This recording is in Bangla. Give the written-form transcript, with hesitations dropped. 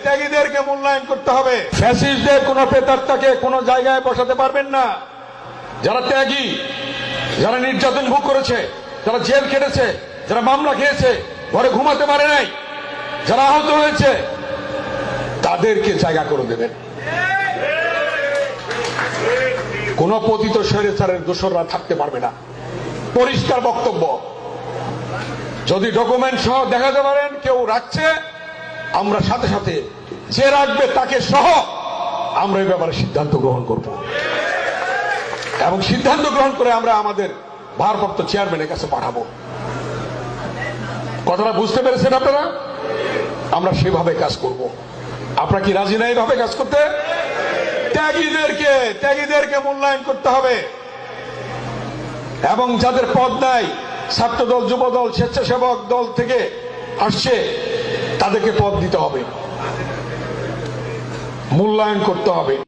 ত্যাগীদেরকে মূল্যায়ন করতে হবে। ফ্যাসিস্টদের কোন প্রেতাত্মাকে কোন জায়গায় বসাতে পারবেন না। যারা ত্যাগী, যারা নির্যাতন ভোগ করেছে, যারা জেল কেটেছে, যারা মামলা খেয়েছে, ঘরে ঘুমাতে পারে নাই, যারা আহত হয়েছে, তাদেরকে জায়গা করে দেবেন। কোন পতিত স্বৈরাচারের দোসররা থাকতে পারবে না। পরিষ্কার বক্তব্য। যদি ডকুমেন্ট সহ দেখাতে পারেন কেউ রাখছে, আমরা সাথে সাথে যে রাখবে তাকে সহ আমরা এই ব্যাপারে সিদ্ধান্ত গ্রহণ করব, এবং সিদ্ধান্ত গ্রহণ করে আমরা আমাদের ভারপ্রাপ্ত চেয়ারম্যানের কাছে পাঠাবো। কথাটা বুঝতে পেরেছেন আপনারা? আমরা সেভাবে কাজ করব। আপনারা কি রাজি না এইভাবে কাজ করতে? ত্যাগীদেরকে মূল্যায়ন করতে হবে, এবং যাদের পদ নাই, ছাত্রদল, যুবদল, স্বেচ্ছাসেবক দল থেকে আসছে, তাদেরকে পদ দিতে হবে, মূল্যায়ন করতে হবে।